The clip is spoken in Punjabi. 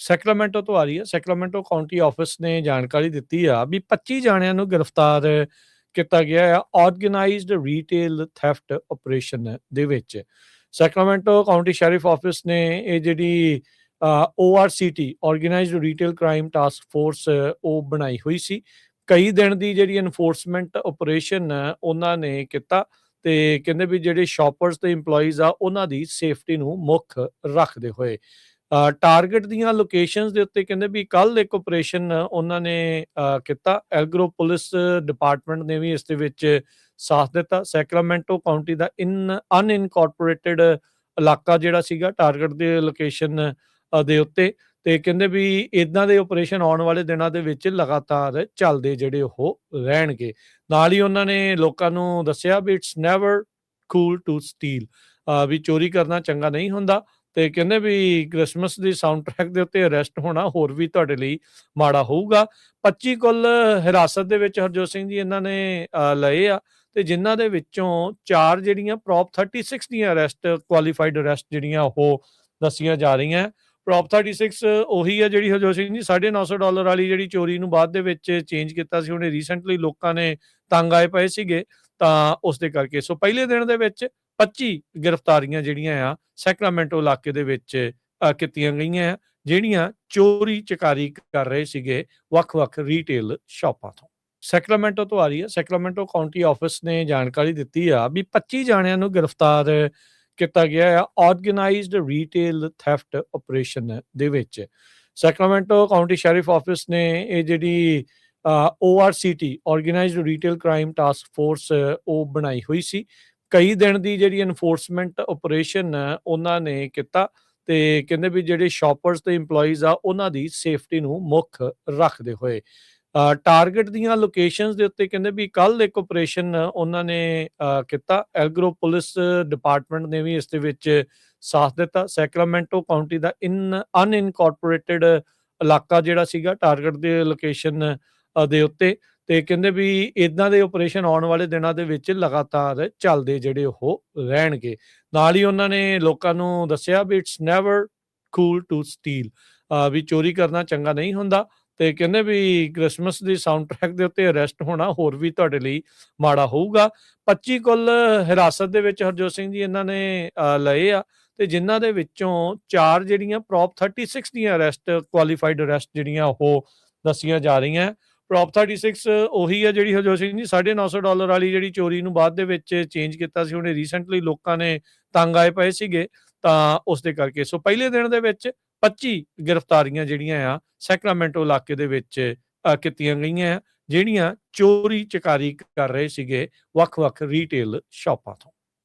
ਸੈਕਰਾਮੈਂਟੋ ਤੋਂ ਆ ਰਹੀ ਹੈ। ਸੈਕਰਾਮੈਂਟੋ ਕਾਉਂਟੀ ਆਫਿਸ ਨੇ ਜਾਣਕਾਰੀ ਦਿੱਤੀ ਆ ਵੀ 25 ਜਾਣਿਆਂ ਨੂੰ ਗ੍ਰਿਫਤਾਰ ਕੀਤਾ ਗਿਆ ਆ ਆਰਗੇਨਾਈਜ਼ਡ ਰੀਟੇਲ ਥੈਫਟ ਆਪਰੇਸ਼ਨ ਦੇ ਵਿੱਚ। ਸੈਕਰਾਮੈਂਟੋ ਕਾਉਂਟੀ ਸ਼ੈਰਿਫ ਆਫਿਸ ਨੇ ਇਹ ਜਿਹੜੀ ORCT organised retail crime task force ਉਹ ਬਣਾਈ ਹੋਈ ਸੀ। ਕਈ ਦਿਨ ਦੀ ਜਿਹੜੀ ਐਨਫੋਰਸਮੈਂਟ ਆਪਰੇਸ਼ਨ ਉਹਨਾਂ ਨੇ ਕੀਤਾ ਤੇ ਕਹਿੰਦੇ ਵੀ ਜਿਹੜੇ ਸ਼ਾਪਰਸ ਤੇ EMPLOYEES ਆ ਉਹਨਾਂ ਦੀ ਸੇਫਟੀ ਨੂੰ ਮੁੱਖ ਰੱਖਦੇ ਹੋਏ ਟਾਰਗੇਟ ਦੀਆਂ ਲੋਕੇਸ਼ਨਸ ਦੇ ਉੱਤੇ ਕਹਿੰਦੇ ਵੀ ਕੱਲ ਇੱਕ ਆਪਰੇਸ਼ਨ ਉਹਨਾਂ ਨੇ ਕੀਤਾ। ਐਲਗਰੋ ਪੁਲਿਸ ਡਿਪਾਰਟਮੈਂਟ ਨੇ ਵੀ ਇਸ ਦੇ ਵਿੱਚ ਸਾਥ ਦਿੱਤਾ। ਸੈਕਰਾਮੈਂਟੋ ਕਾਉਂਟੀ ਦਾ ਅਨਇਨਕੋਰਪੋਰੇਟਡ ਇਲਾਕਾ ਜਿਹੜਾ ਸੀਗਾ ਟਾਰਗੇਟ ਦੇ ਲੋਕੇਸ਼ਨ ਦੇ ਉੱਤੇ, ਤੇ ਕਹਿੰਦੇ ਵੀ ਇਦਾਂ ਦੇ ਆਪਰੇਸ਼ਨ ਆਉਣ ਵਾਲੇ ਦਿਨਾਂ ਦੇ ਵਿੱਚ ਲਗਾਤਾਰ ਚੱਲਦੇ ਜਿਹੜੇ ਉਹ ਰਹਿਣਗੇ। ਨਾਲ ਹੀ ਉਹਨਾਂ ਨੇ ਲੋਕਾਂ ਨੂੰ ਦੱਸਿਆ ਵੀ it's never cool to steal, ਵੀ ਚੋਰੀ ਕਰਨਾ ਚੰਗਾ ਨਹੀਂ ਹੁੰਦਾ। ਤੇ ਕਹਿੰਦੇ ਵੀ ਕ੍ਰਿਸਮਸ ਦੀ ਸਾਊਂਡ ਟਰੈਕ ਦੇ ਉੱਤੇ ਅਰੈਸਟ ਹੋਣਾ ਹੋਰ ਵੀ ਤੁਹਾਡੇ ਲਈ ਮਾੜਾ ਹੋਊਗਾ। 25 ਕੁੱਲ ਹਿਰਾਸਤ ਦੇ ਵਿੱਚ ਹਰਜੋਤ ਸਿੰਘ ਜੀ ਇਹਨਾਂ ਨੇ ਲਏ ਆ, ਤੇ ਜਿਨ੍ਹਾਂ ਦੇ ਵਿੱਚੋਂ 4 ਜਿਹੜੀਆਂ ਪ੍ਰੋਪ 36 ਦੀਆਂ ਅਰੈਸਟ ਕੁਆਲੀਫਾਈਡ ਅਰੈਸਟ ਜਿਹੜੀਆਂ ਉਹ ਦੱਸੀਆਂ ਜਾ ਰਹੀਆਂ। ਪ੍ਰੋਪ 36 ਉਹੀ ਆ ਜਿਹੜੀ ਹਰਜੋਤ ਸਿੰਘ ਜੀ $950 ਵਾਲੀ ਜਿਹੜੀ ਚੋਰੀ ਨੂੰ ਬਾਅਦ ਦੇ ਵਿੱਚ ਚੇਂਜ ਕੀਤਾ ਸੀ। ਉਹਨੇ ਰੀਸੈਂਟਲੀ ਲੋਕਾਂ ਨੇ ਤੰਗ ਆਏ ਪਏ ਸੀਗੇ ਤਾਂ ਉਸ ਦੇ ਕਰਕੇ। ਸੋ ਪਹਿਲੇ ਦਿਨ ਦੇ ਵਿੱਚ 25 ਗ੍ਰਿਫਤਾਰੀਆਂ ਜਿਹੜੀਆਂ ਆ ਸੈਕਰਾਮੈਂਟੋ ਇਲਾਕੇ ਦੇ ਵਿੱਚ ਕੀਤੀਆਂ ਗਈਆਂ, ਜਿਹੜੀਆਂ ਚੋਰੀ ਚਕਾਰੀ ਕਰ ਰਹੇ ਸੀਗੇ ਵੱਖ-ਵੱਖ ਰੀਟੇਲ ਸ਼ਾਪਾਂ ਤੋਂ। ਸੈਕਰਾਮੈਂਟੋ ਤੋਂ ਆ ਰਹੀ ਹੈ। ਸੈਕਰਾਮੈਂਟੋ ਕਾਉਂਟੀ ਆਫਿਸ ਨੇ ਜਾਣਕਾਰੀ ਦਿੱਤੀ ਆ ਵੀ 25 ਜਾਣਿਆਂ ਨੂੰ ਗ੍ਰਿਫਤਾਰ ਕੀਤਾ ਗਿਆ ਆ ਆਰਗੇਨਾਈਜ਼ਡ ਰੀਟੇਲ ਥੈਫਟ ਆਪਰੇਸ਼ਨ ਦੇ ਵਿੱਚ। ਸੈਕਰਾਮੈਂਟੋ ਕਾਉਂਟੀ ਸ਼ੈਰਿਫ ਆਫਿਸ ਨੇ ਇਹ ਜਿਹੜੀ ORCT organised retail crime task force ਉਹ ਬਣਾਈ ਹੋਈ ਸੀ। ਕਈ ਦਿਨ ਦੀ ਜਿਹੜੀ ਐਨਫੋਰਸਮੈਂਟ ਆਪਰੇਸ਼ਨ ਉਹਨਾਂ ਨੇ ਕੀਤਾ ਤੇ ਕਹਿੰਦੇ ਵੀ ਜਿਹੜੇ ਸ਼ਾਪਰਸ ਤੇ EMPLOYEES ਆ ਉਹਨਾਂ ਦੀ ਸੇਫਟੀ ਨੂੰ ਮੁੱਖ ਰੱਖਦੇ ਹੋਏ ਟਾਰਗੇਟ ਦੀਆਂ ਲੋਕੇਸ਼ਨਸ ਦੇ ਉੱਤੇ ਕਹਿੰਦੇ ਵੀ ਕੱਲ ਇੱਕ ਆਪਰੇਸ਼ਨ ਉਹਨਾਂ ਨੇ ਕੀਤਾ। ਐਲਗਰੋ ਪੁਲਿਸ ਡਿਪਾਰਟਮੈਂਟ ਨੇ ਵੀ ਇਸ ਦੇ ਵਿੱਚ ਸਾਥ ਦਿੱਤਾ। ਸੈਕਰਾਮੈਂਟੋ ਕਾਉਂਟੀ ਦਾ ਅਨਇਨਕੋਰਪੋਰੇਟਡ ਇਲਾਕਾ ਜਿਹੜਾ ਸੀਗਾ ਟਾਰਗੇਟ ਦੇ ਲੋਕੇਸ਼ਨ ਦੇ ਉੱਤੇ, ਤੇ ਕਹਿੰਦੇ ਵੀ ਇਦਾਂ ਦੇ ਆਪਰੇਸ਼ਨ ਆਉਣ ਵਾਲੇ ਦਿਨਾਂ ਦੇ ਵਿੱਚ ਲਗਾਤਾਰ ਚੱਲਦੇ ਜਿਹੜੇ ਉਹ ਰਹਿਣਗੇ। ਨਾਲ ਹੀ ਉਹਨਾਂ ਨੇ ਲੋਕਾਂ ਨੂੰ ਦੱਸਿਆ ਵੀ it's never cool to steal, ਵੀ ਚੋਰੀ ਕਰਨਾ ਚੰਗਾ ਨਹੀਂ ਹੁੰਦਾ। ਤੇ ਕਹਿੰਦੇ ਵੀ ਕ੍ਰਿਸਮਸ ਦੀ ਸਾਊਂਡ ਟਰੈਕ ਦੇ ਉੱਤੇ ਅਰੈਸਟ ਹੋਣਾ ਹੋਰ ਵੀ ਤੁਹਾਡੇ ਲਈ ਮਾੜਾ ਹੋਊਗਾ। 25 ਕੁੱਲ ਹਿਰਾਸਤ ਦੇ ਵਿੱਚ ਹਰਜੋਤ ਸਿੰਘ ਜੀ ਇਹਨਾਂ ਨੇ ਲਏ ਆ, ਤੇ ਜਿਨ੍ਹਾਂ ਦੇ ਵਿੱਚੋਂ 4 ਜਿਹੜੀਆਂ ਪ੍ਰੋਪ 36 ਦੀਆਂ ਅਰੈਸਟ ਕੁਆਲੀਫਾਈਡ ਅਰੈਸਟ ਜਿਹੜੀਆਂ ਉਹ ਦੱਸੀਆਂ ਜਾ ਰਹੀਆਂ। ਪ੍ਰੋਪ 36 ਉਹੀ ਆ ਜਿਹੜੀ ਹਰਜੋਤ ਸਿੰਘ ਜੀ $950 ਵਾਲੀ ਜਿਹੜੀ ਚੋਰੀ ਨੂੰ ਬਾਅਦ ਦੇ ਵਿੱਚ ਚੇਂਜ ਕੀਤਾ ਸੀ। ਉਹਨੇ ਰੀਸੈਂਟਲੀ ਲੋਕਾਂ ਨੇ ਤੰਗ ਆਏ ਪਏ ਸੀਗੇ ਤਾਂ ਉਸ ਦੇ ਕਰਕੇ। ਸੋ ਪਹਿਲੇ ਦਿਨ ਦੇ ਵਿੱਚ 25 ਗ੍ਰਿਫਤਾਰੀਆਂ ਜਿਹੜੀਆਂ ਆ ਸੈਕਰਾਮੈਂਟੋ ਇਲਾਕੇ ਦੇ ਵਿੱਚ ਕੀਤੀਆਂ ਗਈਆਂ, ਜਿਹੜੀਆਂ ਚੋਰੀ ਚਕਾਰੀ ਕਰ ਰਹੇ ਸੀਗੇ ਵੱਖ-ਵੱਖ ਰੀਟੇਲ ਸ਼ਾਪਾਂ ਤੋਂ।